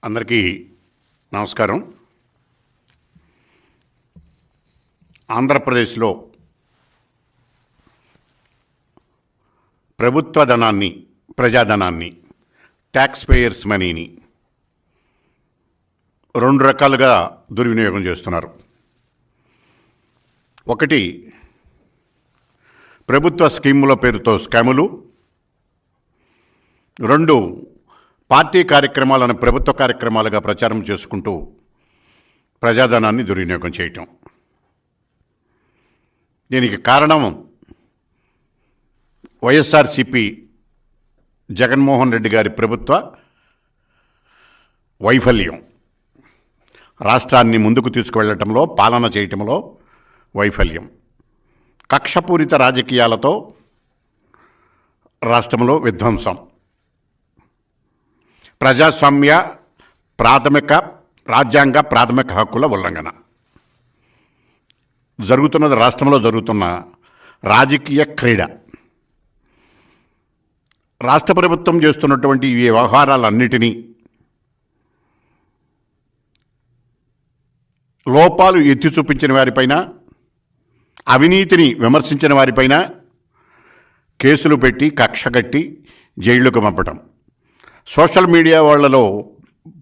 అందరికీ నమస్కారం. ఆంధ్రప్రదేశ్లో ప్రభుత్వ ధనాన్ని, ప్రజాధనాన్ని, ట్యాక్స్ పేయర్స్ మనీని రెండు రకాలుగా దుర్వినియోగం చేస్తున్నారు. ఒకటి, ప్రభుత్వ స్కీముల పేరుతో స్కాములు. రెండు, పార్టీ కార్యక్రమాలను ప్రభుత్వ కార్యక్రమాలుగా ప్రచారం చేసుకుంటూ ప్రజాధనాన్ని దుర్వినియోగం చేయటం. దీనికి కారణం వైఎస్ఆర్సిపి జగన్మోహన్ రెడ్డి గారి ప్రభుత్వ వైఫల్యం. రాష్ట్రాన్ని ముందుకు తీసుకువెళ్ళటంలో, పాలన చేయటంలో వైఫల్యం. కక్షపూరిత రాజకీయాలతో రాష్ట్రంలో విధ్వంసం. ప్రజాస్వామ్య రాజ్యాంగ ప్రాథమిక హక్కుల ఉల్లంఘన జరుగుతున్నది. రాష్ట్రంలో జరుగుతున్న రాజకీయ క్రీడ. రాష్ట్ర ప్రభుత్వం చేస్తున్నటువంటి ఈ వ్యవహారాలన్నిటినీ, లోపాలు ఎత్తి చూపించిన వారిపైన, అవినీతిని విమర్శించిన వారిపైన కేసులు పెట్టి కక్షగట్టి జైళ్లకు పంపటం, సోషల్ మీడియా వాళ్లలో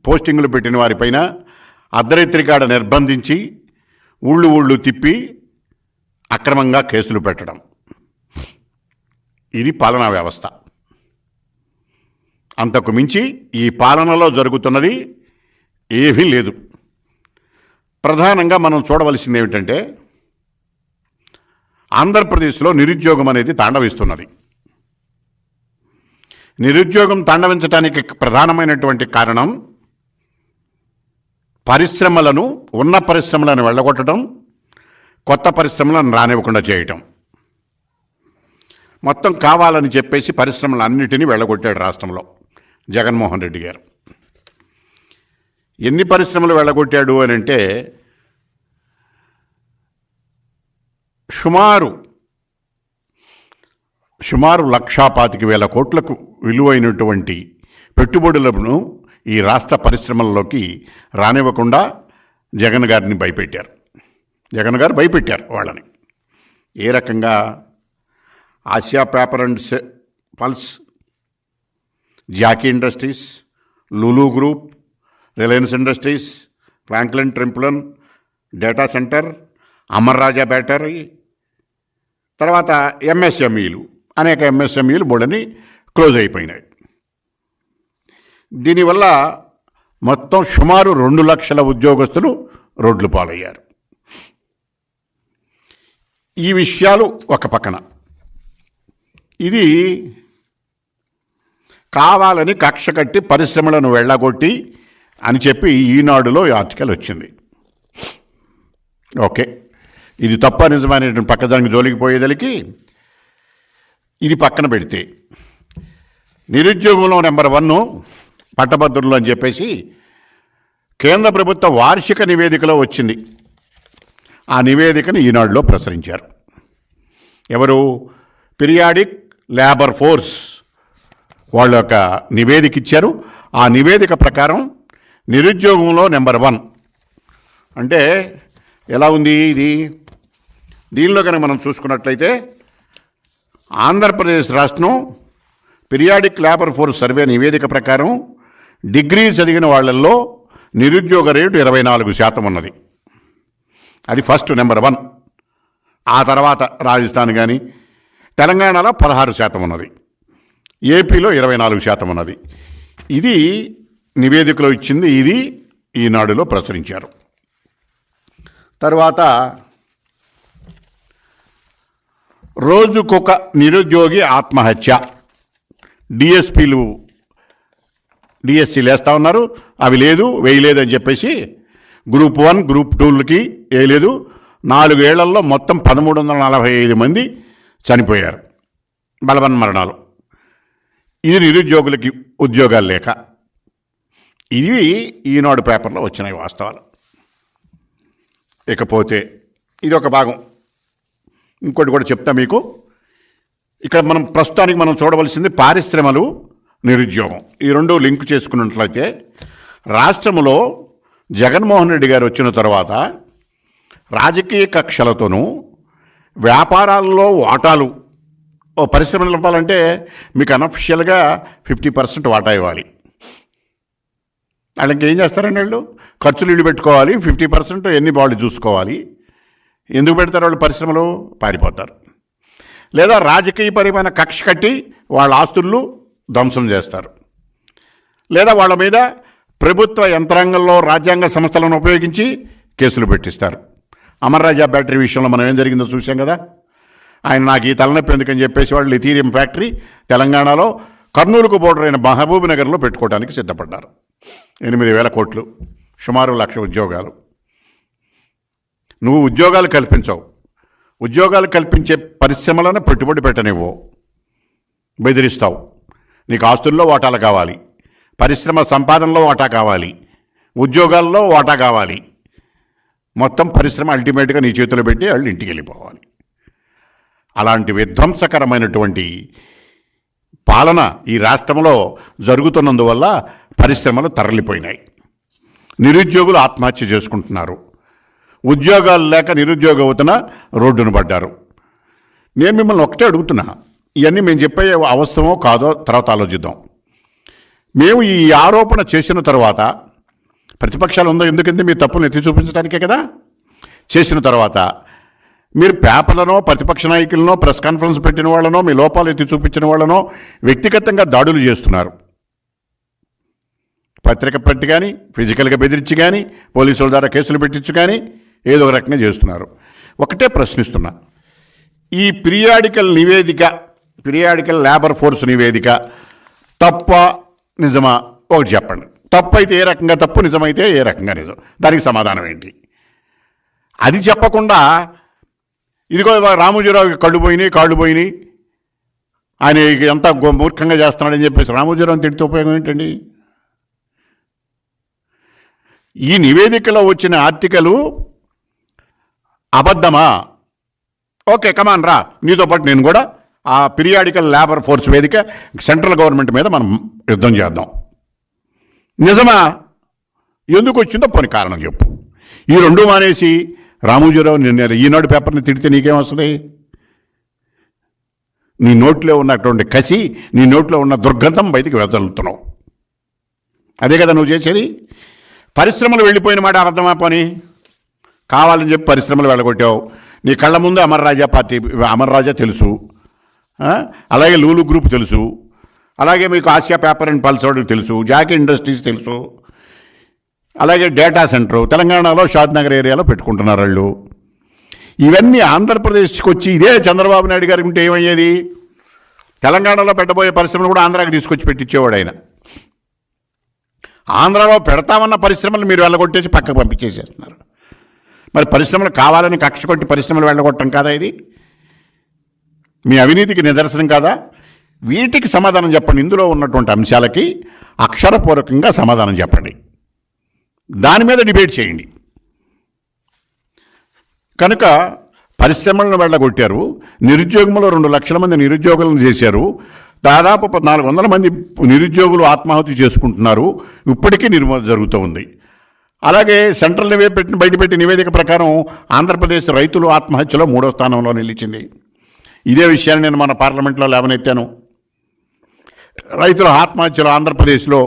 పోస్టింగులు పెట్టిన వారిపైన అర్ధరాత్రికాడ నిర్బంధించి ఊళ్ళు తిప్పి అక్రమంగా కేసులు పెట్టడం. ఇది పాలనా వ్యవస్థ. అంతకు మించి ఈ పాలనలో జరుగుతున్నది ఏమీ లేదు. ప్రధానంగా మనం చూడవలసింది ఏమిటంటే, ఆంధ్రప్రదేశ్లో నిరుద్యోగం అనేది తాండవిస్తున్నది. నిరుద్యోగం తాండవించడానికి ప్రధానమైనటువంటి కారణం ఉన్న పరిశ్రమలను వెళ్ళగొట్టడం, కొత్త పరిశ్రమలను రానివ్వకుండా చేయటం. మొత్తం కావాలని చెప్పేసి పరిశ్రమలన్నిటినీ వెళ్ళగొట్టాడు రాష్ట్రంలో జగన్మోహన్ రెడ్డి గారు. ఎన్ని పరిశ్రమలు వెళ్ళగొట్టాడు అని అంటే, సుమారు 1,25,000 కోట్లకు విలువైనటువంటి పెట్టుబడులను ఈ రాష్ట్ర పరిశ్రమల్లోకి రానివ్వకుండా జగన్ గారిని భయపెట్టారు. జగన్ గారు భయపెట్టారు వాళ్ళని. ఏ రకంగా? Asia paper and pulps, Jockey industries, Lulu group, Reliance industries, Franklin Templeton data center, Amar Raja battery, తర్వాత ఎంఎస్ఎంఈలు, అనేక ఎంఎస్ఎంఈలు బోర్డని క్లోజ్ అయిపోయినాయి. దీనివల్ల మొత్తం సుమారు 2 లక్షల ఉద్యోగస్తులు రోడ్లు పాలయ్యారు. ఈ విషయాలు ఒక పక్కన. ఇది కావాలని కక్ష కట్టి పరిశ్రమలను వెళ్ళగొట్టి అని చెప్పి ఈనాడులో ఈ ఆర్టికల్ వచ్చింది. ఓకే, ఇది తప్ప నిజమైనటువంటి పక్కదానికి జోలికి పోయేదలికి ఇది పక్కన పెడితే, నిరుద్యోగంలో నెంబర్ 1 పట్టభద్రులు అని చెప్పేసి కేంద్ర ప్రభుత్వ వార్షిక నివేదికలో వచ్చింది. ఆ నివేదికను ఈనాడులో ప్రచురించారు. ఎవరు? పీరియాడిక్ లేబర్ ఫోర్స్ వాళ్ళ యొక్క నివేదిక ఇచ్చారు. ఆ నివేదిక ప్రకారం నిరుద్యోగంలో నెంబర్ 1 అంటే ఎలా ఉంది ఇది? దీనిలో కనుక మనం చూసుకున్నట్లయితే, ఆంధ్రప్రదేశ్ రాష్ట్రం పీరియాడిక్ లేబర్ ఫోర్స్ సర్వే నివేదిక ప్రకారం డిగ్రీ చదివిన వాళ్ళల్లో నిరుద్యోగ రేటు 24% ఉన్నది. అది ఫస్ట్ నెంబర్ 1. ఆ తర్వాత రాజస్థాన్ కానీ తెలంగాణలో 16% ఉన్నది, ఏపీలో 24% ఉన్నది. ఇది నివేదికలో ఇచ్చింది. ఇది ఈనాడులో ప్రచురించారు. తర్వాత రోజుకొక నిరుద్యోగి ఆత్మహత్య. డిఎస్సీలు వేస్తూ ఉన్నారు, అవి లేదు, వేయలేదు అని చెప్పేసి గ్రూప్ 1 గ్రూప్ 2లకి వేయలేదు. 4 ఏళ్లలో మొత్తం 1,345 మంది చనిపోయారు, బలవన్ మరణాలు. ఇది నిరుద్యోగులకి ఉద్యోగాలు లేక. ఇవి ఈనాడు పేపర్లో వచ్చినాయి వాస్తవాలు. ఇకపోతే ఇది ఒక భాగం. ఇంకోటి కూడా చెప్తా మీకు. ఇక్కడ ప్రస్తుతానికి మనం చూడవలసింది పారిశ్రమలు, నిరుద్యోగం. ఈ రెండు లింక్ చేసుకున్నట్లయితే రాష్ట్రంలో జగన్మోహన్ రెడ్డి గారు వచ్చిన తర్వాత రాజకీయ కక్షలతోనూ వ్యాపారాల్లో వాటాలు పరిశ్రమలు నిలపాలంటే మీకు అనఫిషియల్గా 50% వాటా ఇవ్వాలి. వాళ్ళు ఇంకేం చేస్తారండి? వాళ్ళు ఖర్చులు ఇల్లు పెట్టుకోవాలి, 50% ఎన్ని వాళ్ళు చూసుకోవాలి. ఎందుకు పెడతారు వాళ్ళు? పరిశ్రమలు పారిపోతారు. లేదా రాజకీయపరమైన కక్ష కట్టి వాళ్ళ ఆస్తులు ధ్వంసం చేస్తారు. లేదా వాళ్ళ మీద ప్రభుత్వ యంత్రాంగంలో రాజ్యాంగ సంస్థలను ఉపయోగించి కేసులు పెట్టిస్తారు. అమర్ రాజా బ్యాటరీ విషయంలో మనం ఏం జరిగిందో చూసాం కదా. ఆయన నాకు ఈ తలనొప్పి ఎందుకని చెప్పేసి వాళ్ళు లిథీరియం ఫ్యాక్టరీ తెలంగాణలో కర్నూలుకు బోర్డర్ అయిన మహబూబ్ నగర్లో పెట్టుకోవడానికి సిద్ధపడ్డారు. 8,000 కోట్లు, సుమారు 1,00,000 ఉద్యోగాలు. నువ్వు ఉద్యోగాలు కల్పించవు. ఉద్యోగాలు కల్పించే పరిశ్రమలను పెట్టుబడి పెట్టనివ్వు, బెదిరిస్తావు. నీకు ఆస్తుల్లో వాటాలు కావాలి, పరిశ్రమ సంపాదనలో వాటా కావాలి, ఉద్యోగాల్లో వాటా కావాలి. మొత్తం పరిశ్రమ అల్టిమేట్గా నీ చేతిలో పెట్టి వాళ్ళు ఇంటికి వెళ్ళిపోవాలి. అలాంటి విధ్వంసకరమైనటువంటి పాలన ఈ రాష్ట్రంలో జరుగుతున్నందువల్ల పరిశ్రమలు తరలిపోయినాయి. నిరుద్యోగులు ఆత్మహత్య చేసుకుంటున్నారు. ఉద్యోగాలు లేక నిరుద్యోగ యువతన రోడ్డును పడ్డారు. నేను మిమ్మల్ని ఒకటే అడుగుతున్నా, ఇవన్నీ మేము చెప్పే అవసరమో కాదో తర్వాత ఆలోచిద్దాం. మేము ఈ ఆరోపణ చేసిన తర్వాత ప్రతిపక్షాలు ఉందో ఎందుకంటే మీ తప్పులను ఎత్తి చూపించడానికే కదా. చేసిన తర్వాత మీరు పేపర్లనో ప్రతిపక్ష నాయకులనో ప్రెస్ కాన్ఫరెన్స్ పెట్టిన వాళ్ళనో మీ లోపాలు ఎత్తి చూపించిన వాళ్ళనో వ్యక్తిగతంగా దాడులు చేస్తున్నారు. పత్రిక పెట్టి కానీ, ఫిజికల్గా బెదిరించి కానీ, పోలీసుల ద్వారా కేసులు పెట్టించు కానీ ఏదో ఒక రకంగా చేస్తున్నారు. ఒకటే ప్రశ్నిస్తున్నా, ఈ పీరియాడికల్ లేబర్ ఫోర్స్ నివేదిక తప్ప నిజమా? ఒకటి చెప్పండి. తప్పు అయితే ఏ రకంగా తప్పు, నిజమైతే ఏ రకంగా నిజం? దానికి సమాధానం ఏంటి? అది చెప్పకుండా ఇదిగో రామోజీరావుకి కాళ్ళు పోయినాయి, ఆయన ఎంత మూర్ఖంగా చేస్తున్నాడని చెప్పేసి రామోజీరావుని తిడితే ఉపయోగం ఏంటండి? ఈ నివేదికలో వచ్చిన ఆర్టికలు అబద్ధమా? ఓకే, కమాన్ రా, నీతో పాటు నేను కూడా ఆ పీరియాడికల్ లేబర్ ఫోర్స్ వేదిక సెంట్రల్ గవర్నమెంట్ మీద మనం యుద్ధం చేద్దాం. నిజమా? ఎందుకు వచ్చిందో పోనీ కారణం చెప్పు. ఈ రెండు మానేసి రామోజీరావు నిన్న ఈనాడు పేపర్ని తిడితే నీకేం వస్తుంది? నీ నోట్లో ఉన్నటువంటి కసి, నీ నోట్లో ఉన్న దుర్గంధం బయటికి వెదలుతున్నావు. అదే కదా నువ్వు చేసేది. పరిశ్రమలు వెళ్ళిపోయిన మాట అబద్ధమా? పోనీ కావాలని చెప్పి పరిశ్రమలు వెళ్ళగొట్టావు. నీ కళ్ళ ముందు అమర్ రాజా తెలుసు, అలాగే లూలు గ్రూప్ తెలుసు, అలాగే మీకు ఆసియా పేపర్ అండ్ పల్స్ తెలుసు, జాకీ ఇండస్ట్రీస్ తెలుసు, అలాగే డేటా సెంటర్ తెలంగాణలో షాద్నగర్ ఏరియాలో పెట్టుకుంటున్నారు వాళ్ళు. ఇవన్నీ ఆంధ్రప్రదేశ్కి వచ్చి ఇదే చంద్రబాబు నాయుడు గారికి ఉంటే ఏమయ్యేది? తెలంగాణలో పెట్టబోయే పరిశ్రమలు కూడా ఆంధ్రాకి తీసుకొచ్చి పెట్టించేవాడు ఆయన. ఆంధ్రాలో పెడతామన్న పరిశ్రమలు మీరు వెళ్ళగొట్టేసి పక్కకు పంపించేసేస్తున్నారు. మరి పరిశ్రమలు కావాలని కక్ష కొట్టి పరిశ్రమలు వెళ్ళగొట్టడం కాదా ఇది? మీ అవినీతికి నిదర్శనం కాదా? వీటికి సమాధానం చెప్పండి. ఇందులో ఉన్నటువంటి అంశాలకి అక్షరపూర్వకంగా సమాధానం చెప్పండి. దాని మీద డిబేట్ చేయండి. కనుక పరిశ్రమలను వెళ్ళగొట్టారు, నిరుద్యోగంలో 2 లక్షల మంది నిరుద్యోగులను చేశారు, దాదాపు 1,400 మంది నిరుద్యోగులు ఆత్మహత్య చేసుకుంటున్నారు. ఇప్పటికీ నిర్మూలన జరుగుతూ ఉంది. అలాగే సెంట్రల్ బయటపెట్టిన నివేదిక ప్రకారం ఆంధ్రప్రదేశ్ రైతులు ఆత్మహత్యలో 3వ స్థానంలో నిలిచింది. ఇదే విషయాన్ని నేను మన పార్లమెంట్లో లేవనెత్తాను. రైతుల ఆత్మహత్యలు ఆంధ్రప్రదేశ్లో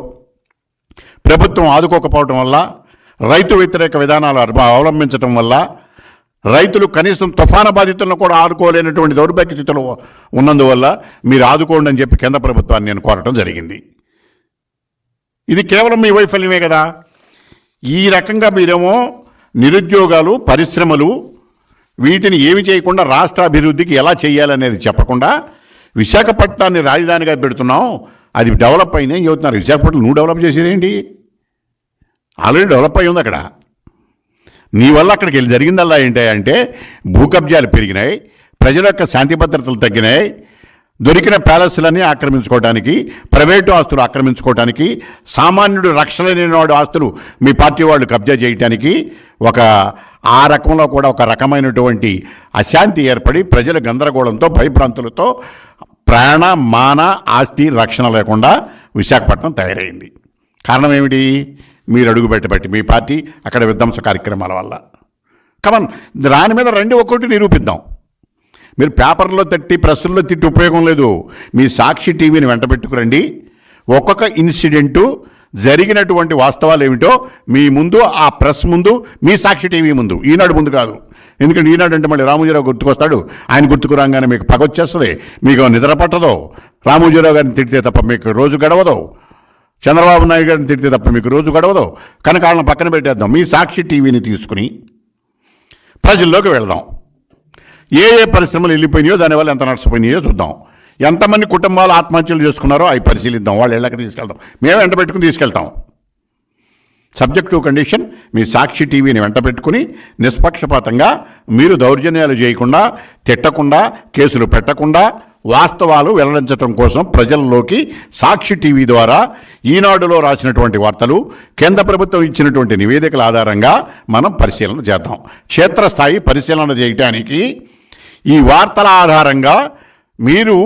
ప్రభుత్వం ఆదుకోకపోవడం వల్ల, రైతు వ్యతిరేక విధానాలు అవలంబించడం వల్ల, రైతులు కనీసం తుఫాను బాధితులను కూడా ఆదుకోలేనటువంటి దౌర్భాగ్య స్థితిలో ఉన్నందువల్ల మీరు ఆదుకోండి అని చెప్పి కేంద్ర ప్రభుత్వాన్ని నేను కోరటం జరిగింది. ఇది కేవలం మీ వైఫల్యమే కదా. ఈ రకంగా మీరేమో నిరుద్యోగాలు, పరిశ్రమలు వీటిని ఏమి చేయకుండా రాష్ట్ర అభివృద్ధికి ఎలా చేయాలనేది చెప్పకుండా విశాఖపట్నాన్ని రాజధానిగా పెడుతున్నాం, అది డెవలప్ అయింది అని చెబుతున్నారు. విశాఖపట్నం నువ్వు డెవలప్ చేసేది ఏంటి? ఆల్రెడీ డెవలప్ అయి ఉంది అక్కడ. నీ వల్ల అక్కడికి వెళ్ళి జరిగిందల్లా ఏంటంటే భూ కబ్జాలు పెరిగినాయి, ప్రజల యొక్క శాంతి భద్రతలు తగ్గినాయి, దొరికిన ప్యాలెస్లన్నీ ఆక్రమించుకోవడానికి, ప్రైవేటు ఆస్తులు ఆక్రమించుకోవడానికి, సామాన్యుడు రక్షణ లేనివాడు ఆస్తులు మీ పార్టీ వాళ్ళు కబ్జా చేయడానికి ఆ రకంలో కూడా ఒక రకమైనటువంటి అశాంతి ఏర్పడి ప్రజల గందరగోళంతో, భయభ్రాంతులతో ప్రాణ మాన ఆస్తి రక్షణ లేకుండా విశాఖపట్నం తయారైంది. కారణం ఏమిటి? మీరు అడుగు పెట్టబట్టి మీ పార్టీ అక్కడ విధ్వంస కార్యక్రమాల వల్ల. కమన్, దాని మీద రండి, ఒక్కొక్కటి నిరూపిద్దాం. మీరు పేపర్లో తట్టి ప్రెస్సుల్లో తిట్టి ఉపయోగం లేదు. మీ సాక్షి టీవీని వెంట పెట్టుకురండి. ఒక్కొక్క ఇన్సిడెంటు జరిగినటువంటి వాస్తవాలు ఏమిటో మీ ముందు, ఆ ప్రెస్ ముందు, మీ సాక్షి టీవీ ముందు, ఈనాడు ముందు కాదు. ఎందుకంటే ఈనాడు అంటే మళ్ళీ రామోజీరావు గుర్తుకొస్తాడు. ఆయన గుర్తుకు రాగానే మీకు పగొచ్చేస్తుంది, మీకు నిద్ర పట్టదు. రామోజీరావు గారిని తిడితే తప్ప మీకు రోజు గడవదు. చంద్రబాబు నాయుడు గారిని తిడితే తప్ప మీకు రోజు గడవదు. కనుక వాళ్ళని పక్కన పెట్టేద్దాం. మీ సాక్షి టీవీని తీసుకుని ప్రజల్లోకి వెళదాం. ఏ ఏ పరిశ్రమలు వెళ్ళిపోయినాయో, దానివల్ల ఎంత నష్టపోయినాయో చూద్దాం. ఎంతమంది కుటుంబాలు ఆత్మహత్యలు చేసుకున్నారో అవి పరిశీలిద్దాం. వాళ్ళు ఇళ్ళకి తీసుకెళ్తాం, మేము వెంట పెట్టుకుని తీసుకెళ్తాం. సబ్జెక్ట్ టు కండిషన్ మీ సాక్షి టీవీని వెంట పెట్టుకుని నిష్పక్షపాతంగా మీరు దౌర్జన్యాలు చేయకుండా, తిట్టకుండా, కేసులు పెట్టకుండా, వాస్తవాలు వెల్లడించడం కోసం ప్రజల్లోకి సాక్షి టీవీ ద్వారా ఈనాడులో రాసినటువంటి వార్తలు, కేంద్ర ప్రభుత్వం ఇచ్చినటువంటి నివేదికల ఆధారంగా మనం పరిశీలన చేద్దాం. క్షేత్రస్థాయి పరిశీలన చేయడానికి ఈ వార్తల ఆధారంగా మీరు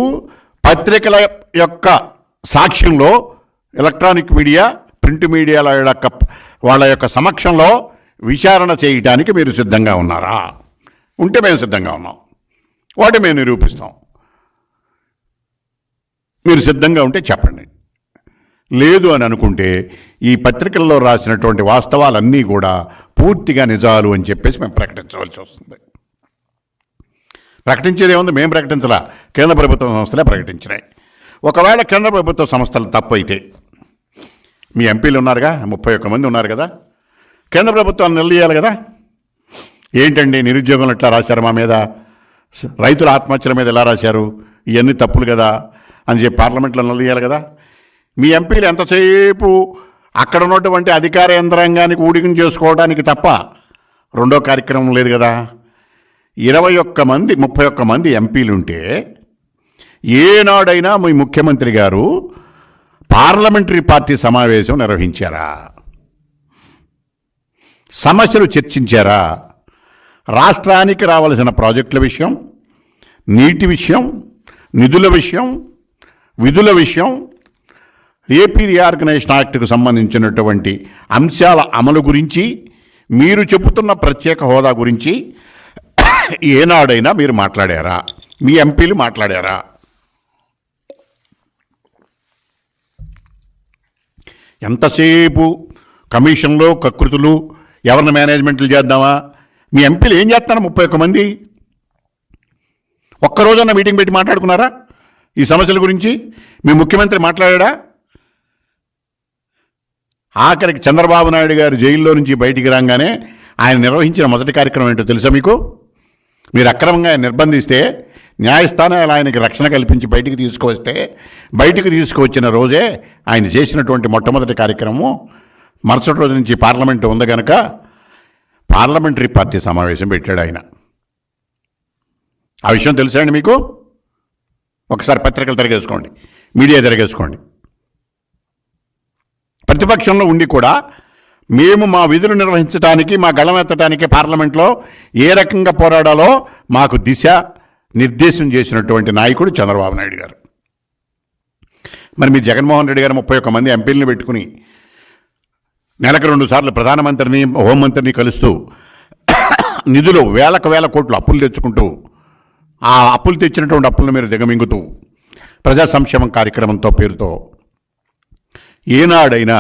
పత్రికల యొక్క సాక్ష్యంలో, ఎలక్ట్రానిక్ మీడియా, ప్రింట్ మీడియాల యొక్క వాళ్ళ యొక్క సమక్షంలో విచారణ చేయడానికి మీరు సిద్ధంగా ఉన్నారా? ఉంటే మేము సిద్ధంగా ఉన్నాం. వాటి మేము నిరూపిస్తాం. మీరు సిద్ధంగా ఉంటే చెప్పండి. లేదు అని అనుకుంటే ఈ పత్రికల్లో రాసినటువంటి వాస్తవాలన్నీ కూడా పూర్తిగా నిజాలు అని చెప్పేసి మేము ప్రకటించవలసి వస్తుంది. ప్రకటించేది ఏముంది? మేము ప్రకటించలా, కేంద్ర ప్రభుత్వ సంస్థలే ప్రకటించినాయి. ఒకవేళ కేంద్ర ప్రభుత్వ సంస్థలు తప్పు అయితే, మీ ఎంపీలు ఉన్నారుగా, 31 మంది ఉన్నారు కదా, కేంద్ర ప్రభుత్వాన్ని నిలదీయాలి కదా. ఏంటండి నిరుద్యోగంలో ఎట్లా రాశారు మా మీద, రైతుల ఆత్మహత్యల మీద ఎలా రాశారు, ఇవన్నీ తప్పులు కదా అని చెప్పి పార్లమెంట్లో నిలదీయాలి కదా. మీ ఎంపీలు ఎంతసేపు అక్కడ ఉన్నటువంటి అధికార యంత్రాంగానికి ఊడికం చేసుకోవడానికి తప్ప రెండో కార్యక్రమం లేదు కదా. 31 మంది ఎంపీలుంటే ఏనాడైనా మీ ముఖ్యమంత్రి గారు పార్లమెంటరీ పార్టీ సమావేశం నిర్వహించారా? సమస్యలు చర్చించారా? రాష్ట్రానికి రావాల్సిన ప్రాజెక్టుల విషయం, నీటి విషయం, నిధుల విషయం, విధుల విషయం, ఏపీ రీఆర్గనైజేషన్ యాక్ట్కు సంబంధించినటువంటి అంశాల అమలు గురించి, మీరు చెబుతున్న ప్రత్యేక హోదా గురించి ఏనాడైనా మీరు మాట్లాడారా? మీ ఎంపీలు మాట్లాడారా? ఎంతసేపు కమిషన్లో కకృతులు, ఎవరిని మేనేజ్మెంట్లు చేద్దామా? మీ ఎంపీలు ఏం చేస్తున్నారు? 31 మంది ఒక్కరోజన్నా మీటింగ్ పెట్టి మాట్లాడుకున్నారా ఈ సమస్యల గురించి? మీ ముఖ్యమంత్రి మాట్లాడా? ఆఖరికి చంద్రబాబు నాయుడు గారు జైల్లో నుంచి బయటికి రాగానే ఆయన నిర్వహించిన మొదటి కార్యక్రమం ఏంటో తెలుసా మీకు? మీరు అక్రమంగా నిర్బంధిస్తే న్యాయస్థానాలు ఆయనకి రక్షణ కల్పించి బయటికి తీసుకువస్తే, బయటికి తీసుకువచ్చిన రోజే ఆయన చేసినటువంటి మొట్టమొదటి కార్యక్రమం, మరుసటి రోజు నుంచి పార్లమెంటు ఉంది కనుక పార్లమెంటరీ పార్టీ సమావేశం పెట్టాడు ఆయన. ఆ విషయం తెలుసా అండి మీకు? ఒకసారి పత్రికలు తిరగేసుకోండి, మీడియా తిరగేసుకోండి. ప్రతిపక్షంలో ఉండి కూడా మేము మా విధులు నిర్వహించడానికి, మా గళమెత్తడానికి పార్లమెంట్లో ఏ రకంగా పోరాడాలో మాకు దిశ నిర్దేశం చేసినటువంటి నాయకుడు చంద్రబాబు నాయుడు గారు. మరి మీ జగన్మోహన్ రెడ్డి గారు 31 మంది ఎంపీలను పెట్టుకుని నెలకు 2 సార్లు ప్రధానమంత్రిని, హోంమంత్రిని కలుస్తూ నిధులు వేల కోట్లు అప్పులు తెచ్చుకుంటూ, ఆ అప్పులు తెచ్చినటువంటి అప్పులను మీరు దిగమింగుతూ ప్రజా సంక్షేమం కార్యక్రమంతో పేరుతో ఏనాడైనా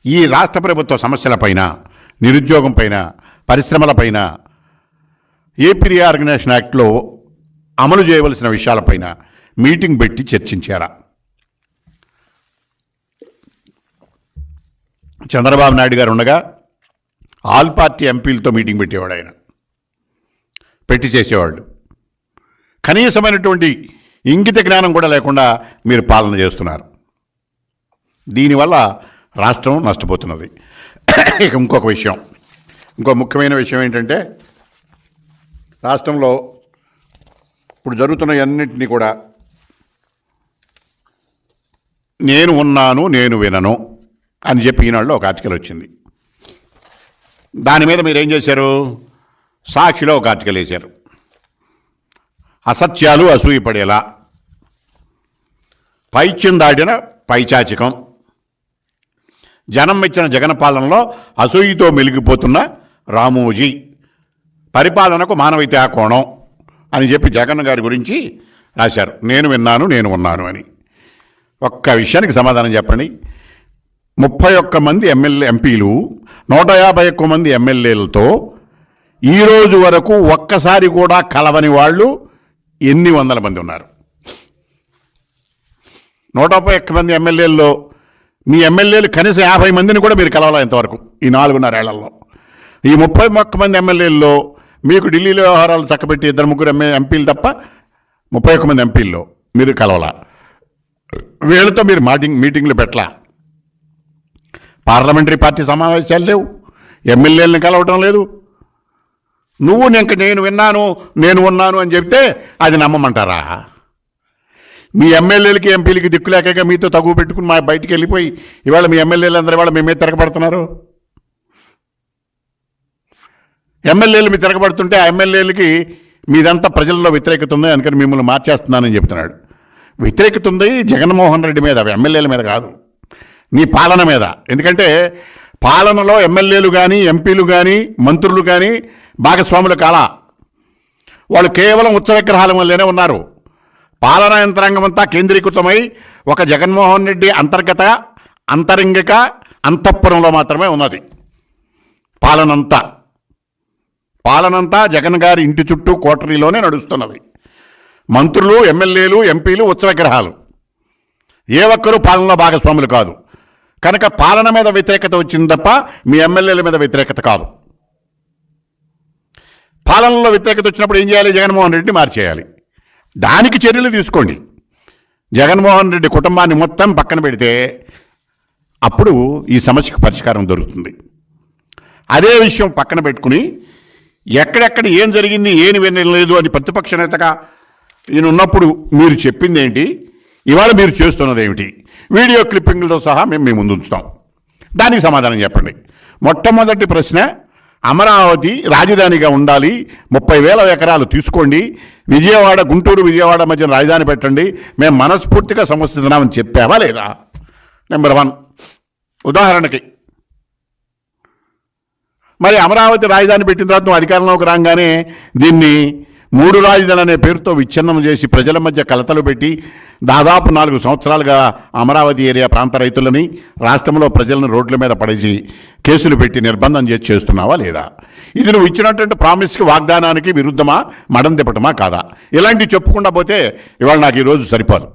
ఈ రాష్ట్ర ప్రభుత్వ సమస్యలపైన, నిరుద్యోగం పైన, పరిశ్రమలపైన, ఏపీ రీఆర్గనైజేషన్ యాక్ట్లో అమలు చేయవలసిన విషయాలపైన మీటింగ్ పెట్టి చర్చించారా? చంద్రబాబు నాయుడు గారు ఉండగా ఆల్ పార్టీ ఎంపీలతో మీటింగ్ పెట్టేవాడు ఆయన, పెట్టి చేసేవాళ్ళు. కనీసమైనటువంటి ఇంగిత జ్ఞానం కూడా లేకుండా మీరు పాలన చేస్తున్నారు. దీనివల్ల రాష్ట్రం నష్టపోతున్నది. ఇక ఇంకొక విషయం, ఇంకో ముఖ్యమైన విషయం ఏంటంటే, రాష్ట్రంలో ఇప్పుడు జరుగుతున్న అన్నింటినీ కూడా నేను ఉన్నాను, నేను వినను అని చెప్పి ఈనాడులో ఒక ఆర్టికల్ వచ్చింది. దాని మీద మీరు ఏం చేశారు? సాక్షిలో ఒక ఆర్టికల్ వేశారు. అసత్యాలు అసూయపడేలా, పైచ్యం దాటిన పైచాచికం, జనం ఇచ్చిన జగన్ పాలనలో అసూయతో మెలిగిపోతున్న రామోజీ, పరిపాలనకు మానవీయతా కోణం అని చెప్పి జగన్ గారి గురించి రాశారు. నేను విన్నాను, నేను ఉన్నాను అని. ఒక్క విషయానికి సమాధానం చెప్పండి. 31 మంది ఎంపీలు, 151 మంది ఎమ్మెల్యేలతో ఈరోజు వరకు ఒక్కసారి కూడా కలవని వాళ్ళు ఎన్ని వందల మంది ఉన్నారు? 151 మంది ఎమ్మెల్యేల్లో మీ ఎమ్మెల్యేలు కనీసం 50 మందిని కూడా మీరు కలవాలా ఇంతవరకు ఈ 4.5 ఏళ్లలో? ఈ 31 మంది ఎమ్మెల్యేల్లో మీకు ఢిల్లీలో వ్యవహారాలు చక్కబెట్టి 2-3 ఎంపీలు తప్ప 31 మంది ఎంపీల్లో మీరు కలవాలా? వీళ్ళతో మీరు మీటింగ్లు పెట్టలా. పార్లమెంటరీ పార్టీ సమావేశాలు లేవు, ఎమ్మెల్యేలను కలవటం లేదు. నువ్వు నేను విన్నాను, నేను ఉన్నాను అని చెప్తే అది నమ్మమంటారా? మీ ఎమ్మెల్యేలకి ఎంపీలకి దిక్కులేక మీతో తగువ పెట్టుకుని మా బయటికి వెళ్ళిపోయి ఇవాళ మీ ఎమ్మెల్యేలు అందరూ ఇవాళ మేమే తిరగబడుతున్నారు. ఎమ్మెల్యేలు మీరు తిరగబడుతుంటే ఆ ఎమ్మెల్యేలకి మీదంతా ప్రజల్లో వ్యతిరేకత ఉంది, అందుకని మిమ్మల్ని మార్చేస్తున్నానని చెప్తున్నాడు. వ్యతిరేకత ఉంది జగన్మోహన్ రెడ్డి మీద, ఎమ్మెల్యేల మీద కాదు, నీ పాలన మీద. ఎందుకంటే పాలనలో ఎమ్మెల్యేలు కానీ, ఎంపీలు కానీ, మంత్రులు కానీ భాగస్వాములు కాలా. వాళ్ళు కేవలం ఉత్సవ విగ్రహాల వల్లనే ఉన్నారు. పాలనా యంత్రాంగం అంతా కేంద్రీకృతమై ఒక జగన్మోహన్ రెడ్డి అంతరంగిక అంతఃపురంలో మాత్రమే ఉన్నది. పాలనంతా జగన్ గారి ఇంటి చుట్టూ కోటరీలోనే నడుస్తున్నది. మంత్రులు, ఎమ్మెల్యేలు, ఎంపీలు ఉత్సవ విగ్రహాలు. ఏ ఒక్కరూ పాలనలో భాగస్వాములు కాదు. కనుక పాలన మీద వ్యతిరేకత వచ్చింది తప్ప మీ ఎమ్మెల్యేల మీద వ్యతిరేకత కాదు. పాలనలో వ్యతిరేకత వచ్చినప్పుడు ఏం చేయాలి? జగన్మోహన్ రెడ్డిని మార్చేయాలి. దానికి చర్యలు తీసుకోండి. జగన్మోహన్ రెడ్డి కుటుంబాన్ని మొత్తం పక్కన పెడితే అప్పుడు ఈ సమస్యకు పరిష్కారం దొరుకుతుంది. అదే విషయం పక్కన పెట్టుకుని ఎక్కడెక్కడ ఏం జరిగింది, ఏం వినలేదు అని ప్రతిపక్ష నేతగా ఈయన ఉన్నప్పుడు మీరు చెప్పింది ఏంటి, ఇవాళ మీరు చేస్తున్నది ఏమిటి, వీడియో క్లిప్పింగ్లతో సహా మేము మీ ముందు ఉంచుతాం. దానికి సమాధానం చెప్పండి. మొట్టమొదటి ప్రశ్న, అమరావతి రాజధానిగా ఉండాలి, 30,000 ఎకరాలు తీసుకోండి, గుంటూరు విజయవాడ మధ్య రాజధాని పెట్టండి, మేము మనస్ఫూర్తిగా సమర్థిస్తున్నామని చెప్పావా లేదా? నెంబర్ 1. ఉదాహరణకి మరి అమరావతి రాజధాని పెట్టిన తర్వాత నువ్వు అధికారంలోకి రాగానే దీన్ని 3 రాజధానులు అనే పేరుతో విచ్ఛిన్నం చేసి ప్రజల మధ్య కలతలు పెట్టి దాదాపు 4 సంవత్సరాలుగా అమరావతి ఏరియా ప్రాంత రైతులని, రాష్ట్రంలో ప్రజలను రోడ్ల మీద పడేసి కేసులు పెట్టి నిర్బంధం చేస్తున్నావా లేదా? ఇది నువ్వు ఇచ్చినటువంటి ప్రామిస్కి, వాగ్దానానికి విరుద్ధమా, మడం తిప్పటమా కాదా? ఇలాంటివి చెప్పుకుండా పోతే ఇవాళ నాకు ఈరోజు సరిపోదు.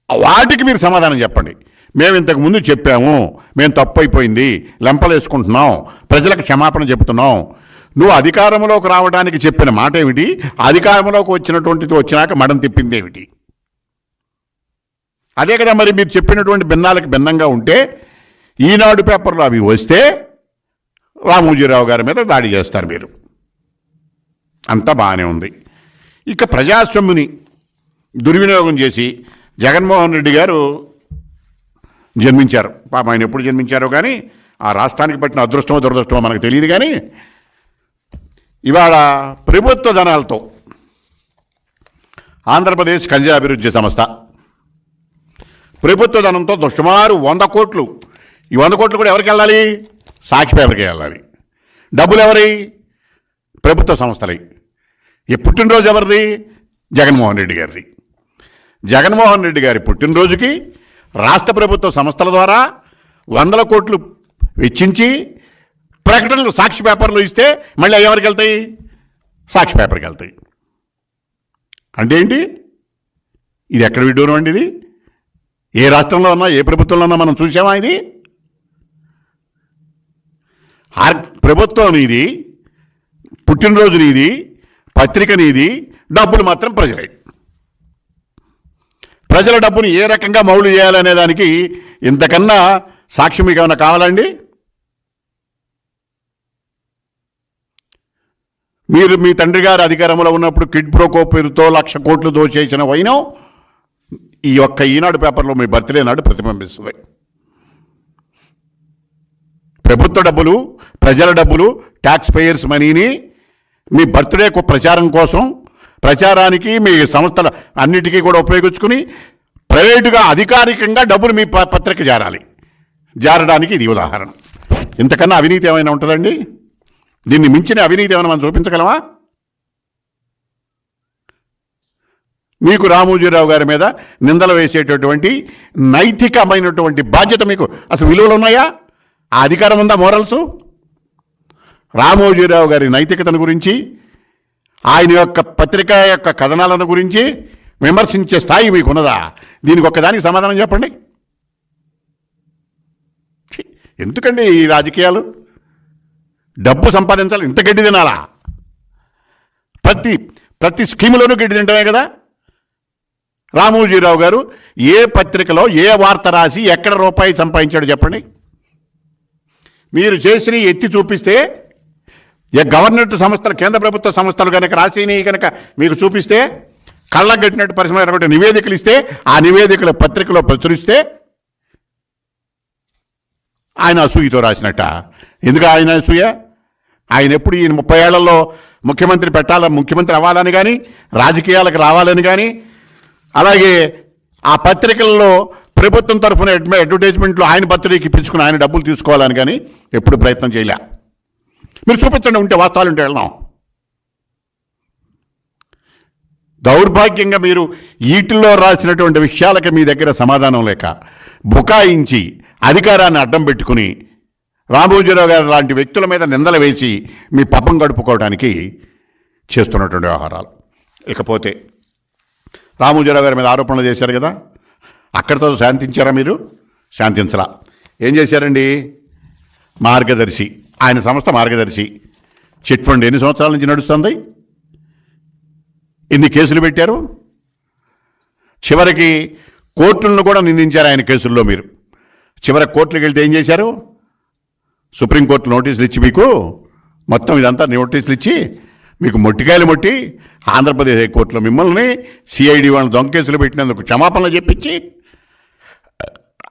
వాటికి మీరు సమాధానం చెప్పండి. మేము ఇంతకు ముందు చెప్పాము, మేము తప్పు అయిపోయింది, లెంపలేసుకుంటున్నాం, ప్రజలకు క్షమాపణ చెబుతున్నాం. నువ్వు అధికారంలోకి రావడానికి చెప్పిన మాట ఏమిటి? అధికారంలోకి వచ్చినాక మడం తిప్పింది ఏమిటి? అదే కదా మరి మీరు చెప్పినటువంటి భిన్నాలకు భిన్నంగా ఉంటే ఈనాడు పేపర్లో అవి వస్తే రామోజీరావు గారి మీద దాడి చేస్తారు మీరు. అంతా బాగానే ఉంది. ఇక ప్రజాస్వామ్యుని దుర్వినియోగం చేసి జగన్మోహన్ రెడ్డి గారు జన్మించారు. పాపం ఆయన ఎప్పుడు జన్మించారో కానీ ఆ రాష్ట్రానికి పట్టిన అదృష్టమో దురదృష్టమో మనకు తెలియదు. కానీ ఇవాళ ప్రభుత్వ ధనాలతో ఆంధ్రప్రదేశ్ ఖనిజ అభివృద్ధి సంస్థ ప్రభుత్వ ధనంతో సుమారు 100 కోట్లు. ఈ 100 కోట్లు కూడా ఎవరికి వెళ్ళాలి? సాక్షి పేపర్కి వెళ్ళాలి. డబ్బులు ఎవరి? ప్రభుత్వ సంస్థలవి. ఈ పుట్టినరోజు ఎవరిది? జగన్మోహన్ రెడ్డి గారిది. జగన్మోహన్ రెడ్డి గారి పుట్టినరోజుకి రాష్ట్ర ప్రభుత్వ సంస్థల ద్వారా 100 కోట్లు వెచ్చించి ప్రకటనలు సాక్షి పేపర్లు ఇస్తే మళ్ళీ ఎవరికి వెళ్తాయి? సాక్షి పేపర్కి వెళ్తాయి. అంటే ఏంటి? ఇది ఎక్కడ విడ్డూరం అండి? ఇది ఏ రాష్ట్రంలో ఉన్నా, ఏ ప్రభుత్వంలో ఉన్నా మనం చూసామా? ఇది ప్రభుత్వం నీది, పుట్టినరోజు నీది, పత్రిక నీది, డబ్బులు మాత్రం ప్రజలే. ప్రజల డబ్బుని ఏ రకంగా మౌలు చేయాలనే దానికి ఇంతకన్నా సాక్ష్యం మీకు ఏమైనా కావాలండి? మీరు మీ తండ్రి గారు అధికారంలో ఉన్నప్పుడు కిడ్ ప్రోకో పేరుతో 1,00,000 కోట్లు దోచేసిన వైనం ఈ ఒక్క ఈనాడు పేపర్లో మీ బర్త్డే నాడు ప్రతిబింబిస్తుంది. ప్రభుత్వ డబ్బులు, ప్రజల డబ్బులు, ట్యాక్స్ పేయర్స్ మనీని మీ బర్త్డే ప్రచారం కోసం, ప్రచారానికి మీ సంస్థల అన్నిటికీ కూడా ఉపయోగించుకుని ప్రైవేటుగా అధికారికంగా డబ్బులు మీ పత్రిక చేరాలి. జారడానికి ఇది ఉదాహరణ. ఇంతకన్నా అవినీతి ఏమైనా ఉంటుందండి? దీన్ని మించిన అవినీతి ఏమైనా మనం చూపించగలమా? మీకు రామోజీరావు గారి మీద నిందలు వేసేటటువంటి నైతికమైనటువంటి బాధ్యత మీకు అసలు విలువలు ఉన్నాయా? ఆ అధికారం ఉందా? మోరల్స్? రామోజీరావు గారి నైతికతను గురించి, ఆయన యొక్క పత్రిక యొక్క కథనాలను గురించి విమర్శించే స్థాయి మీకు ఉన్నదా? దీనికి ఒక్కదానికి సమాధానం చెప్పండి. ఎందుకండి ఈ రాజకీయాలు? డబ్బు సంపాదించాలి, ఇంత గడ్డి తినాలా? ప్రతి స్కీములోనూ గడ్డి తింటమే కదా. రామోజీరావు గారు ఏ పత్రికలో ఏ వార్త రాసి ఎక్కడ రూపాయి సంపాదించాడు చెప్పండి. మీరు చేసిన ఎత్తి చూపిస్తే, గవర్నమెంట్ సంస్థలు, కేంద్ర ప్రభుత్వ సంస్థలు కనుక రాసినవి కనుక మీకు చూపిస్తే, కళ్ళకు కట్టినట్టు పరిశ్రమ నివేదికలు ఇస్తే, ఆ నివేదికలు పత్రికలో ప్రచురిస్తే ఆయన అసూయతో రాసినట్ట. ఎందుకు ఆయన అసూయ? ఆయన ఎప్పుడు ఈ 30 ఏళ్లలో ముఖ్యమంత్రి అవ్వాలని కానీ, రాజకీయాలకు రావాలని కానీ, అలాగే ఆ పత్రికల్లో ప్రభుత్వం తరఫున అడ్వర్టైజ్మెంట్లో ఆయన పత్రికకి ఇప్పించుకుని ఆయన డబ్బులు తీసుకోవాలని కానీ ఎప్పుడు ప్రయత్నం చేయలే. మీరు చూపించండి, ఉంటే వాస్తవాలు ఉంటే వెళ్దాం. దౌర్భాగ్యంగా మీరు వీటిల్లో రాసినటువంటి విషయాలకి మీ దగ్గర సమాధానం లేక బుకాయించి అధికారాన్ని అడ్డం పెట్టుకుని రామోజీరావు గారు లాంటి వ్యక్తుల మీద నిందలు వేసి మీ పబ్బం గడుపుకోవడానికి చేస్తున్నటువంటి వ్యవహారాలు. ఇకపోతే రామోజీరావు గారి మీద ఆరోపణలు చేశారు కదా, అక్కడితో శాంతించారా మీరు? శాంతించరా. ఏం చేశారండి? మార్గదర్శి, ఆయన సంస్థ మార్గదర్శి చిట్ ఫండ్ ఎన్ని సంవత్సరాల నుంచి నడుస్తుంది? ఎన్ని కేసులు పెట్టారు? చివరికి కోర్టులను కూడా నిందించారు ఆయన కేసుల్లో. మీరు చివరికి కోర్టులకు వెళ్తే ఏం చేశారు? సుప్రీంకోర్టు నోటీసులు ఇచ్చి మీకు మొత్తం ఇదంతా నోటీసులు ఇచ్చి మీకు మొట్టికాయలు మొట్టి ఆంధ్రప్రదేశ్ హైకోర్టులో మిమ్మల్ని సిఐడి వాళ్ళని దొంగ కేసులు పెట్టినందుకు క్షమాపణలు చెప్పించి,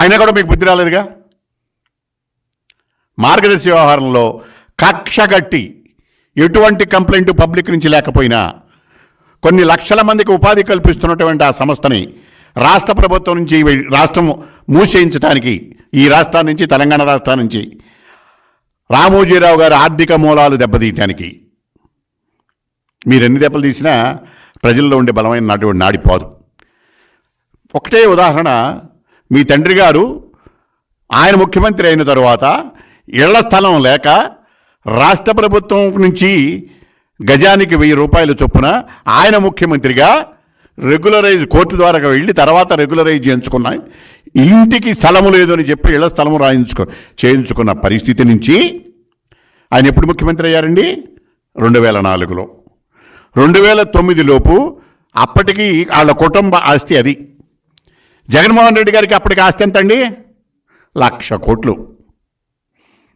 అయినా కూడా మీకు బుద్ధి రాలేదుగా. మార్గదర్శి వ్యవహారంలో కక్షగట్టి ఎటువంటి కంప్లైంట్ పబ్లిక్ నుంచి లేకపోయినా కొన్ని లక్షల మందికి ఉపాధి కల్పిస్తున్నటువంటి ఆ సంస్థని రాష్ట్ర ప్రభుత్వం నుంచి రాష్ట్రం మూసేయించడానికి, ఈ రాష్ట్రాన్ని నుంచి, తెలంగాణ రాష్ట్రం నుంచి రామోజీరావు గారి ఆర్థిక మూలాలు దెబ్బతీయటానికి మీరు ఎన్ని దెబ్బలు తీసినా ప్రజల్లో ఉండే బలమైన నాడిపోదు. ఒకటే ఉదాహరణ, మీ తండ్రి గారు ఆయన ముఖ్యమంత్రి అయిన తరువాత ఇళ్ల స్థలం లేక రాష్ట్ర ప్రభుత్వం నుంచి గజానికి 1000 రూపాయల చొప్పున ఆయన ముఖ్యమంత్రిగా రెగ్యులరైజ్ కోర్టు ద్వారా వెళ్ళి తర్వాత రెగ్యులరైజ్ చేయించుకున్న ఇంటికి స్థలము లేదు అని చెప్పి ఇళ్ల స్థలము చేయించుకున్న పరిస్థితి నుంచి ఆయన ఎప్పుడు ముఖ్యమంత్రి అయ్యారండి? 2004లో. 2009లోపు అప్పటికి వాళ్ళ కుటుంబ ఆస్తి అది. జగన్మోహన్ రెడ్డి గారికి అప్పటికి ఆస్తి ఎంతండి? 1,00,000 కోట్లు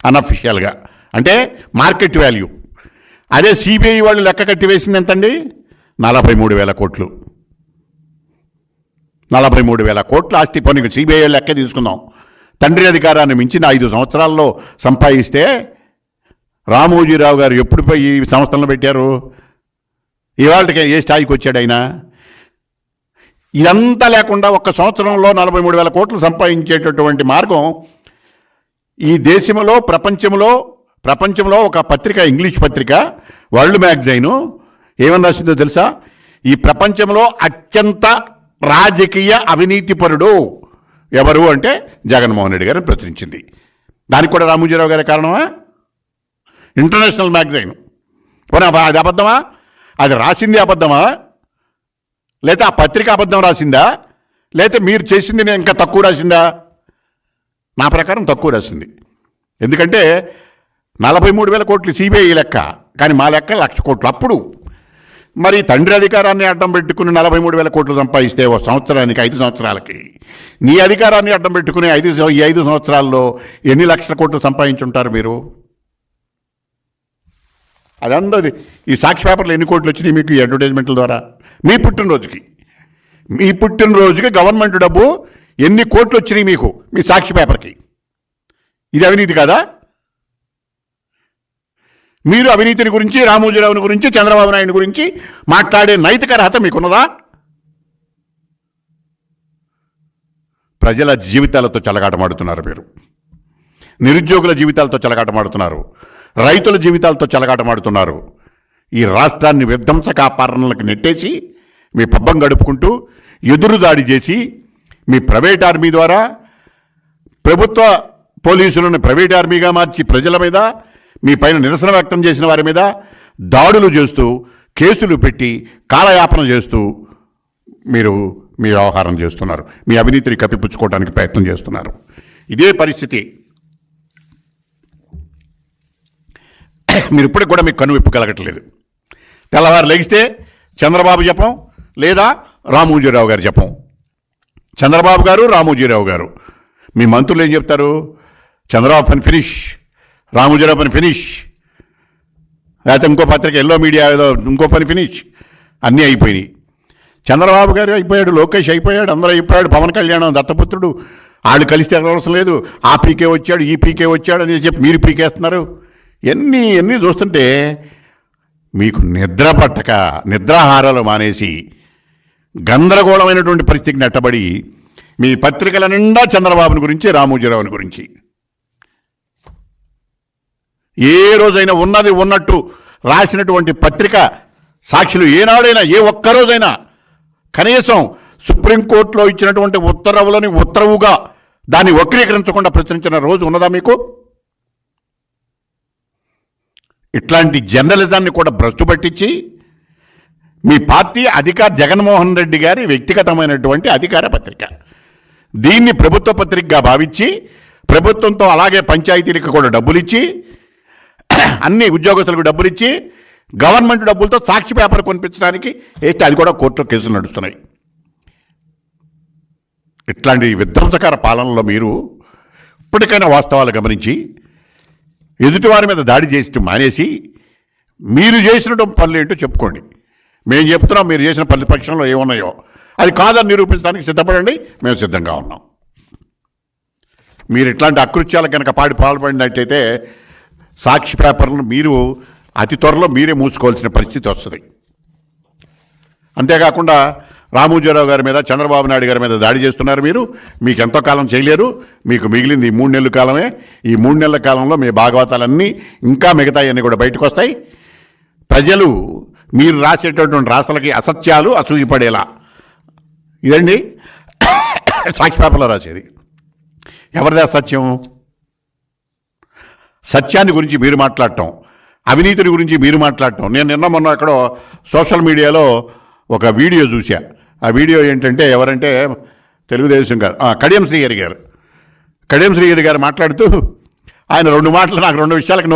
అన్అఫిషియల్గా, అంటే మార్కెట్ వాల్యూ. అదే సిబిఐ వాళ్ళు లెక్క కట్టి వేసింది ఎంతండి? 43,000 కోట్లు. 43,000 కోట్ల ఆస్తి. పోనీ సిబిఐ లెక్క తీసుకుందాం. తండ్రి అధికారాన్ని మించిన 5 సంవత్సరాల్లో సంపాదిస్తే రామోజీరావు గారు ఎప్పుడు పోయి ఈ సంస్థలను పెట్టారు? ఇవాళకి ఏ స్థాయికి వచ్చాడు ఆయన? ఇదంతా లేకుండా ఒక్క సంవత్సరంలో 43,000 కోట్లు సంపాదించేటటువంటి మార్గం ఈ దేశంలో, ప్రపంచంలో ఒక పత్రిక, ఇంగ్లీష్ పత్రిక వరల్డ్ మ్యాగజైను ఏమని రాసిందో తెలుసా? ఈ ప్రపంచంలో అత్యంత రాజకీయ అవినీతిపరుడు ఎవరు అంటే జగన్మోహన్ రెడ్డి గారిని ప్రచురించింది. దానికి కూడా రామోజీరావు గారి కారణమా? International magazine. పోనీ అది అబద్ధమా? అది రాసింది అబద్ధమా? లేకపోతే ఆ పత్రిక అబద్ధం రాసిందా? లేకపోతే మీరు చేసింది నేను ఇంకా తక్కువ రాసిందా? నా ప్రకారం తక్కువ రాసింది. ఎందుకంటే 43,000 కోట్లు సిబిఐ లెక్క, కానీ మా లెక్క 1,00,000 కోట్లు. అప్పుడు మరి తండ్రి అధికారాన్ని అడ్డం పెట్టుకుని 43,000 కోట్లు సంపాదిస్తే ఒక సంవత్సరానికి 5 సంవత్సరాలకి, నీ అధికారాన్ని అడ్డం పెట్టుకుని ఈ 5 సంవత్సరాల్లో ఎన్ని లక్షల కోట్లు సంపాదించుంటారు మీరు? అదందది ఈ సాక్షి పేపర్లో ఎన్ని కోట్లు వచ్చినాయి మీకు ఈ అడ్వర్టైజ్మెంట్ల ద్వారా? మీ పుట్టినరోజుకి గవర్నమెంట్ డబ్బు ఎన్ని కోట్లు వచ్చినాయి మీకు మీ సాక్షి పేపర్కి? ఇది అవినీతి కాదా? మీరు అవినీతిని గురించి, రామోజీరావుని గురించి, చంద్రబాబు నాయుడు గురించి మాట్లాడే నైతిక అర్హత మీకున్నదా? ప్రజల జీవితాలతో చెలగాటమాడుతున్నారు మీరు. నిరుద్యోగుల జీవితాలతో చెలగాటమాడుతున్నారు, రైతుల జీవితాలతో చెలగాటమాడుతున్నారు. ఈ రాష్ట్రాన్ని విధ్వంసకాపారణలకు నెట్టేసి మీ పబ్బం గడుపుకుంటూ ఎదురుదాడి చేసి మీ ప్రైవేట్ ఆర్మీ ద్వారా ప్రభుత్వ పోలీసులను ప్రైవేట్ ఆర్మీగా మార్చి ప్రజల మీద, మీ పైన నిరసన వ్యక్తం చేసిన వారి మీద దాడులు చేస్తూ, కేసులు పెట్టి, కాలయాపన చేస్తూ మీరు మీ వ్యవహారం చేస్తున్నారు. మీ అవినీతిని కప్పిపుచ్చుకోవడానికి ప్రయత్నం చేస్తున్నారు. ఇదే పరిస్థితి మీరు ఇప్పటికి కూడా మీకు కనువిప్పు కలగట్లేదు. తెల్లవారు లెగిస్తే చంద్రబాబు జపం లేదా రామోజీరావు గారు జపం. చంద్రబాబు గారు, రామోజీరావు గారు. మీ మంత్రులు ఏం చెప్తారు? చంద్రబాబు పని ఫినిష్, రామోజీరావు పని ఫినిష్, లేకపోతే ఇంకో పత్రిక ఎల్లో మీడియా ఏదో ఇంకో పని ఫినిష్. అన్నీ అయిపోయినాయి. చంద్రబాబు గారు అయిపోయాడు, లోకేష్ అయిపోయాడు, అందరూ అయిపోయాడు, పవన్ కళ్యాణ్ దత్తపుత్రుడు, వాళ్ళు కలిస్తే అవసరం లేదు, ఆ పీకే వచ్చాడు, ఈ పీకే వచ్చాడు అని చెప్పి మీరు పీకేస్తున్నారు. ఎన్ని చూస్తుంటే మీకు నిద్ర పట్టక, నిద్రాహారాలు మానేసి గందరగోళమైనటువంటి పరిస్థితికి నెట్టబడి మీ పత్రికల నిండా చంద్రబాబుని గురించి, రామోజీరావుని గురించి. ఏ రోజైనా ఉన్నది ఉన్నట్టు రాసినటువంటి పత్రిక సాక్షులు ఏనాడైనా, ఏ ఒక్కరోజైనా కనీసం సుప్రీంకోర్టులో ఇచ్చినటువంటి ఉత్తర్వులని ఉత్తర్వుగా దాన్ని వక్రీకరించకుండా ప్రచురించిన రోజు ఉన్నదా మీకు? ఇట్లాంటి జర్నలిజాన్ని కూడా భ్రష్టు పట్టించి మీ పార్టీ జగన్మోహన్ రెడ్డి గారి వ్యక్తిగతమైనటువంటి అధికార పత్రిక, దీన్ని ప్రభుత్వ పత్రికగా భావించి ప్రభుత్వంతో అలాగే పంచాయతీలకు కూడా డబ్బులిచ్చి, అన్ని ఉద్యోగస్తులకు డబ్బులిచ్చి, గవర్నమెంట్ డబ్బులతో సాక్షి పేపర్ కొనిపించడానికి వేస్తే అది కూడా కోర్టులో కేసులు నడుస్తున్నాయి. ఇట్లాంటి విధ్వంసకర పాలనలో మీరు ఇప్పటికైనా వాస్తవాలు గమనించి ఎదుటివారి మీద దాడి చేసి మానేసి మీరు చేసిన పనులు ఏంటో చెప్పుకోండి. మేము చెప్తున్నాం, మీరు చేసిన ప్రతిపక్షంలో ఏమున్నాయో అది కాదని నిరూపించడానికి సిద్ధపడండి, మేము సిద్ధంగా ఉన్నాం. మీరు ఇట్లాంటి అకృత్యాలు కనుక పాల్పడినట్టయితే సాక్షి పేపర్లను మీరు అతి త్వరలో మీరే మూసుకోవాల్సిన పరిస్థితి వస్తుంది. అంతేకాకుండా రామోజీరావు గారి మీద, చంద్రబాబు నాయుడు గారి మీద దాడి చేస్తున్నారు మీరు. మీకు ఎంతో కాలం చేయలేరు, మీకు మిగిలింది ఈ 3 నెలల కాలమే. ఈ 3 నెలల కాలంలో మీ భాగవతాలన్నీ ఇంకా మిగతాయన్నీ కూడా బయటకు వస్తాయి. ప్రజలు మీరు రాసేటటువంటి రాతలకి అసత్యాలు అసూయపడేలా. ఇదండి సాక్షి పేపర్లో రాసేది. ఎవరిదే సత్యం? సత్యాన్ని గురించి మీరు మాట్లాడటం, అవినీతిని గురించి మీరు మాట్లాడటం. నేను నిన్న మొన్న ఎక్కడో సోషల్ మీడియాలో ఒక వీడియో చూసా. ఆ వీడియో ఏంటంటే, ఎవరంటే తెలుగుదేశం కాదు, కడియం శ్రీహరి గారు. కడియం శ్రీహరి గారు మాట్లాడుతూ ఆయన 2 మాటలు, నాకు 2 విషయాలకు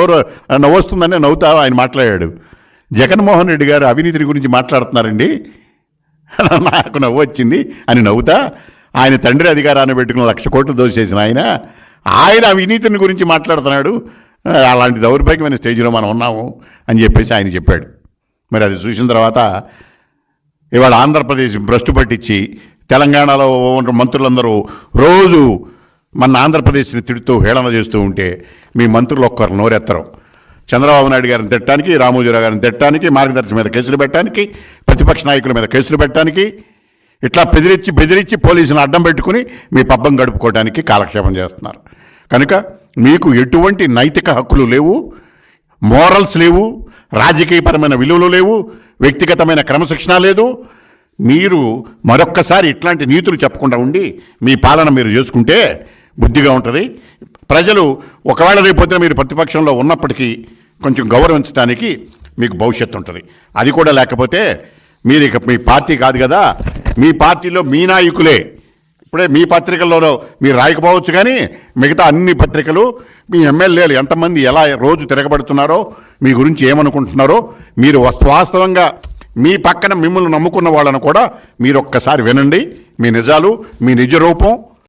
నవ్వొస్తుందని నవ్వుతా ఆయన మాట్లాడాడు. జగన్మోహన్ రెడ్డి గారు అవినీతిని గురించి మాట్లాడుతున్నారండి, నాకు నవ్వు వచ్చింది అని నవ్వుతా. ఆయన తండ్రి అధికారాన్ని పెట్టుకుని 1,00,000 కోట్లు దోచేసిన ఆయన అవినీతిని గురించి మాట్లాడుతున్నాడు. అలాంటి దౌర్భాగ్యమైన స్టేజ్లో మనం ఉన్నాము అని చెప్పేసి ఆయన చెప్పాడు. మరి అది చూసిన తర్వాత ఇవాళ ఆంధ్రప్రదేశ్ భ్రష్టు పట్టించి తెలంగాణలో మంత్రులందరూ రోజు మన ఆంధ్రప్రదేశ్ని తిడుతూ హేళన చేస్తూ ఉంటే మీ మంత్రులు ఒక్కరు నోరెత్తరు. చంద్రబాబు నాయుడు గారిని తిట్టడానికి, రామోజీరావు గారిని తిట్టడానికి, మార్గదర్శి మీద కేసులు పెట్టడానికి, ప్రతిపక్ష నాయకుల మీద కేసులు పెట్టడానికి, ఇట్లా బెదిరించి పోలీసులను అడ్డం పెట్టుకుని మీ పబ్బం గడుపుకోవడానికి కాలక్షేపం చేస్తున్నారు. కనుక మీకు ఎటువంటి నైతిక హక్కులు లేవు, మోరల్స్ లేవు, రాజకీయపరమైన విలువలు లేవు, వ్యక్తిగతమైన క్రమశిక్షణ లేదు. మీరు మరొక్కసారి ఇట్లాంటి నీతులు చెప్పకుండా ఉండి మీ పాలన మీరు చేసుకుంటే బుద్ధిగా ఉంటుంది. ప్రజలు ఒకవేళ రేపొద్దున మీరు ప్రతిపక్షంలో ఉన్నప్పటికీ కొంచెం గౌరవించడానికి మీకు భవిష్యత్తు ఉంటుంది. అది కూడా లేకపోతే మీరు ఇక మీ పార్టీ కాదు కదా, మీ పార్టీలో మీ నాయకులే. ఇప్పుడే మీ పత్రికల్లో మీరు రాయకపోవచ్చు, కానీ మిగతా అన్ని పత్రికలు మీ ఎమ్మెల్యేలు ఎంతమంది ఎలా రోజు తిరగబడుతున్నారో, మీ గురించి ఏమనుకుంటున్నారో, మీరు వాస్తవంగా మీ పక్కన మిమ్మల్ని నమ్ముకున్న వాళ్ళను కూడా మీరు ఒక్కసారి వినండి. మీ నిజాలు, మీ నిజ రూపం